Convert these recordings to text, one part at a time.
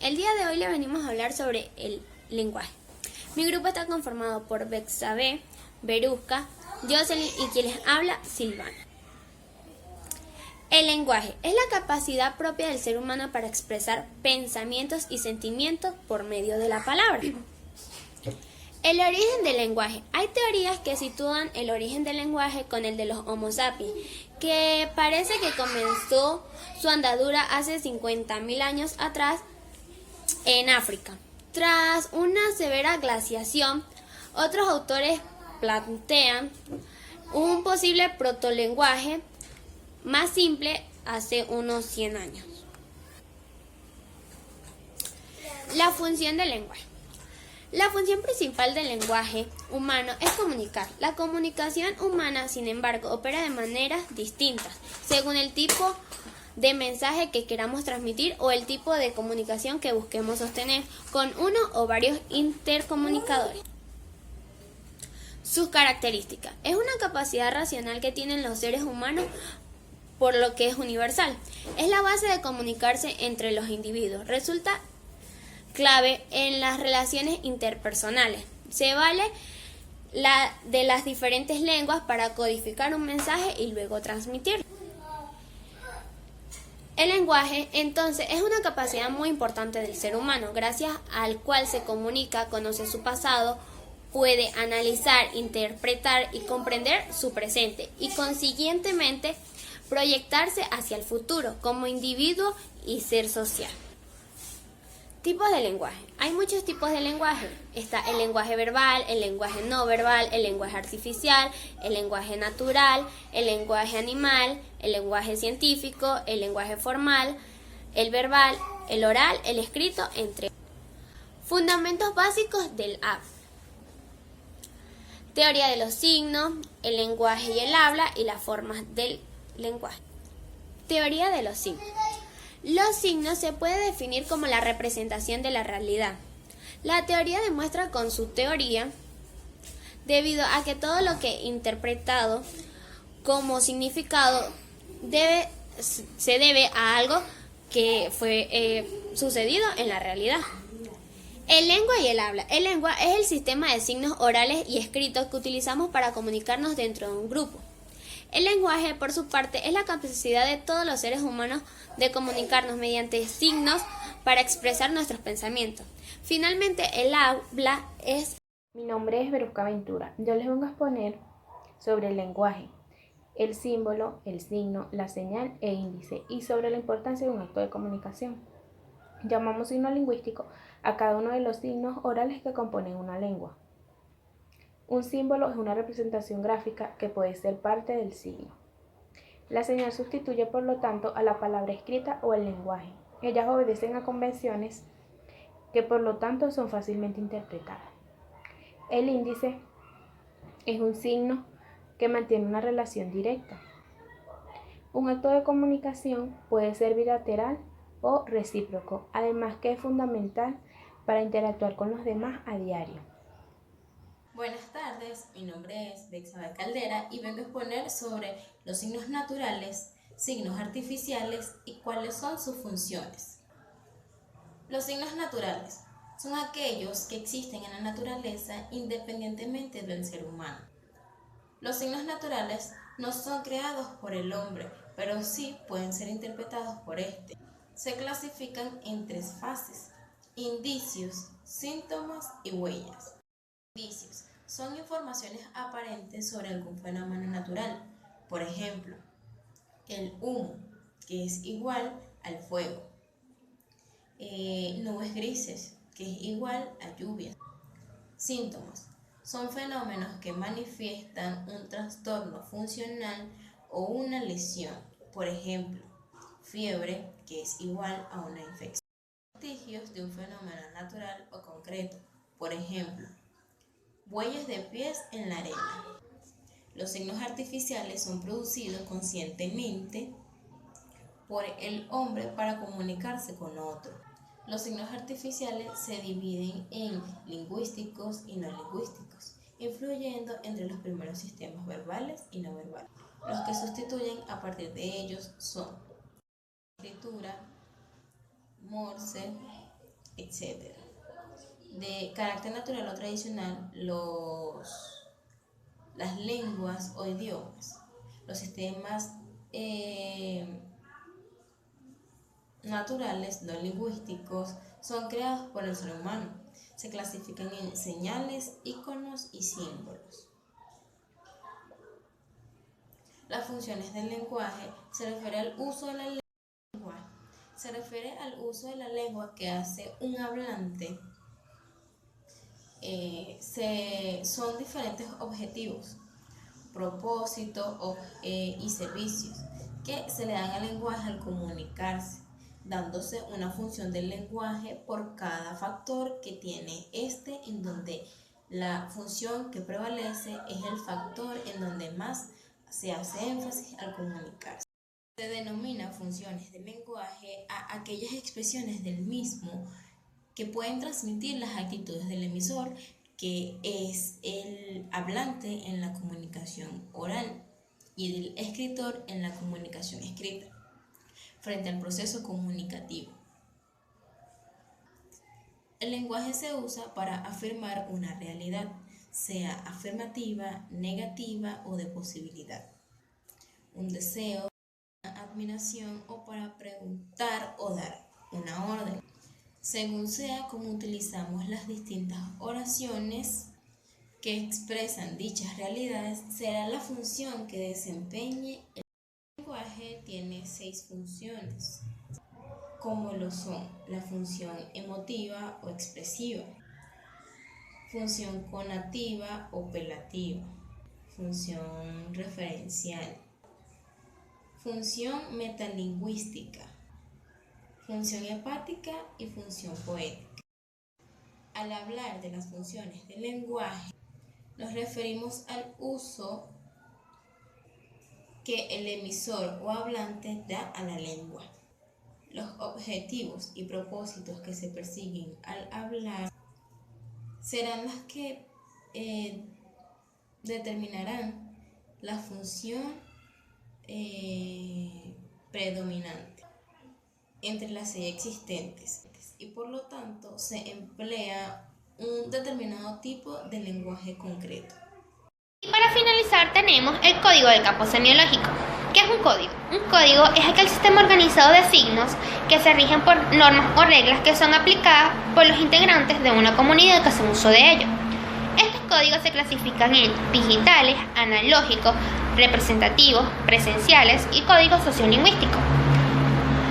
El día de hoy le venimos a hablar sobre el lenguaje. Mi grupo está conformado por Bexabe, Verusca, Jocelyn y quien les habla, Silvana. El lenguaje es la capacidad propia del ser humano para expresar pensamientos y sentimientos por medio de la palabra. El origen del lenguaje. Hay teorías que sitúan el origen del lenguaje con el de los Homo sapiens, que parece que comenzó su andadura hace 50.000 años atrás en África. Tras una severa glaciación, otros autores plantean un posible protolenguaje más simple hace unos 100 años. La función del lenguaje. La función principal del lenguaje humano es comunicar. La comunicación humana, sin embargo, opera de maneras distintas, según el tipo de mensaje que queramos transmitir o el tipo de comunicación que busquemos sostener con uno o varios intercomunicadores. Sus características. Es una capacidad racional que tienen los seres humanos, por lo que es universal. Es la base de comunicarse entre los individuos. Resulta clave en las relaciones interpersonales. Se vale de las diferentes lenguas para codificar un mensaje y luego transmitirlo. El lenguaje, entonces, es una capacidad muy importante del ser humano, gracias al cual se comunica, conoce su pasado, puede analizar, interpretar y comprender su presente y, consiguientemente, proyectarse hacia el futuro como individuo y ser social. Tipos de lenguaje. Hay muchos tipos de lenguaje. Está el lenguaje verbal, el lenguaje no verbal, el lenguaje artificial, el lenguaje natural, el lenguaje animal, el lenguaje científico, el lenguaje formal, el verbal, el oral, el escrito, entre otros. Fundamentos básicos del habla. Teoría de los signos, el lenguaje y el habla y las formas del lenguaje. Teoría de los signos. Los signos se puede definir como la representación de la realidad. La teoría demuestra con su teoría, debido a que todo lo que interpretado como significado se debe a algo que fue sucedido en la realidad. El lengua y el habla. El lengua es el sistema de signos orales y escritos que utilizamos para comunicarnos dentro de un grupo. El lenguaje, por su parte, es la capacidad de todos los seres humanos de comunicarnos mediante signos para expresar nuestros pensamientos. Finalmente, el habla es... Mi nombre es Verusca Ventura. Yo les vengo a exponer sobre el lenguaje, el símbolo, el signo, la señal e índice y sobre la importancia de un acto de comunicación. Llamamos signo lingüístico a cada uno de los signos orales que componen una lengua. Un símbolo es una representación gráfica que puede ser parte del signo. La señal sustituye, por lo tanto, a la palabra escrita o el lenguaje. Ellas obedecen a convenciones que, por lo tanto, son fácilmente interpretadas. El índice es un signo que mantiene una relación directa. Un acto de comunicación puede ser bilateral o recíproco, además que es fundamental para interactuar con los demás a diario. Buenas tardes, mi nombre es Bexabe Caldera y vengo a exponer sobre los signos naturales, signos artificiales y cuáles son sus funciones. Los signos naturales son aquellos que existen en la naturaleza independientemente del ser humano. Los signos naturales no son creados por el hombre, pero sí pueden ser interpretados por éste. Se clasifican en tres fases: indicios, síntomas y huellas. Indicios son informaciones aparentes sobre algún fenómeno natural, por ejemplo, el humo, que es igual al fuego, nubes grises, que es igual a lluvia. Síntomas son fenómenos que manifiestan un trastorno funcional o una lesión, por ejemplo, fiebre, que es igual a una infección. Vestigios de un fenómeno natural o concreto, por ejemplo, huellas de pies en la arena. Los signos artificiales son producidos conscientemente por el hombre para comunicarse con otro. Los signos artificiales se dividen en lingüísticos y no lingüísticos, influyendo entre los primeros sistemas verbales y no verbales. Los que sustituyen a partir de ellos son escritura, Morse, etc. De carácter natural o tradicional, las lenguas o idiomas, los sistemas naturales no lingüísticos son creados por el ser humano. Se clasifican en señales, iconos y símbolos. Las funciones del lenguaje se refiere al uso de la lengua. Se refiere al uso de la lengua que hace un hablante. Son diferentes objetivos, propósitos y servicios que se le dan al lenguaje al comunicarse, dándose una función del lenguaje por cada factor que tiene en donde la función que prevalece es el factor en donde más se hace énfasis al comunicarse. Se denomina funciones del lenguaje a aquellas expresiones del mismo que pueden transmitir las actitudes del emisor, que es el hablante en la comunicación oral y del escritor en la comunicación escrita, frente al proceso comunicativo. El lenguaje se usa para afirmar una realidad, sea afirmativa, negativa o de posibilidad, un deseo, una admiración o para preguntar o dar una orden. Según sea como utilizamos las distintas oraciones que expresan dichas realidades, será la función que desempeñe. El lenguaje tiene 6 funciones, como lo son la función emotiva o expresiva, función conativa o apelativa, función referencial, función metalingüística, función hepática y función poética. Al hablar de las funciones del lenguaje, nos referimos al uso que el emisor o hablante da a la lengua. Los objetivos y propósitos que se persiguen al hablar serán las que determinarán la función predominante entre las 6 existentes, y por lo tanto se emplea un determinado tipo de lenguaje concreto. Y para finalizar tenemos el código del campo semiológico. ¿Qué es un código? Un código es aquel sistema organizado de signos que se rigen por normas o reglas que son aplicadas por los integrantes de una comunidad que hacen uso de ello. Estos códigos se clasifican en digitales, analógicos, representativos, presenciales y códigos sociolingüísticos.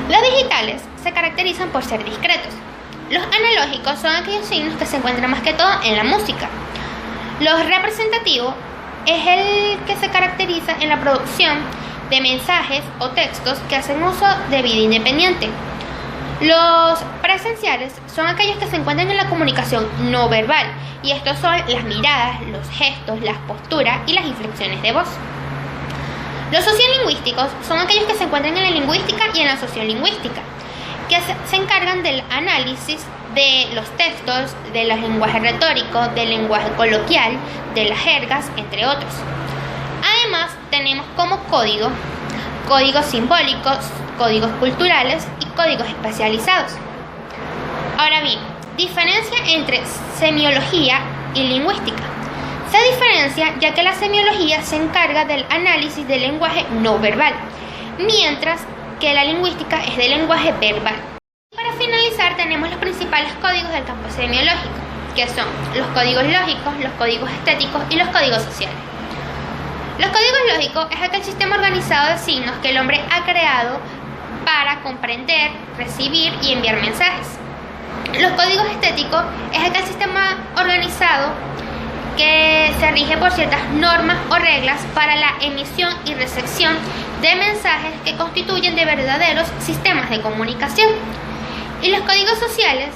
Los digitales se caracterizan por ser discretos. Los analógicos son aquellos signos que se encuentran más que todo en la música. Los representativos es el que se caracteriza en la producción de mensajes o textos que hacen uso de vida independiente. Los presenciales son aquellos que se encuentran en la comunicación no verbal, y estos son las miradas, los gestos, las posturas y las inflexiones de voz. Los sociolingüísticos son aquellos que se encuentran en la lingüística y en la sociolingüística, que se encargan del análisis de los textos, del lenguaje retórico, del lenguaje coloquial, de las jergas, entre otros. Además, tenemos como códigos simbólicos, códigos culturales y códigos especializados. Ahora bien, diferencia entre semiología y lingüística. Se diferencia ya que la semiología se encarga del análisis del lenguaje no verbal, mientras que la lingüística es del lenguaje verbal. Para finalizar tenemos los principales códigos del campo semiológico, que son los códigos lógicos, los códigos estéticos y los códigos sociales. Los códigos lógicos es aquel sistema organizado de signos que el hombre ha creado para comprender, recibir y enviar mensajes. Los códigos estéticos es aquel sistema organizado que se rige por ciertas normas o reglas para la emisión y recepción de mensajes que constituyen de verdaderos sistemas de comunicación. Y los códigos sociales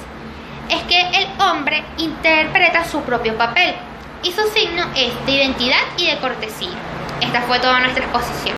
es que el hombre interpreta su propio papel y su signo es de identidad y de cortesía. Esta fue toda nuestra exposición.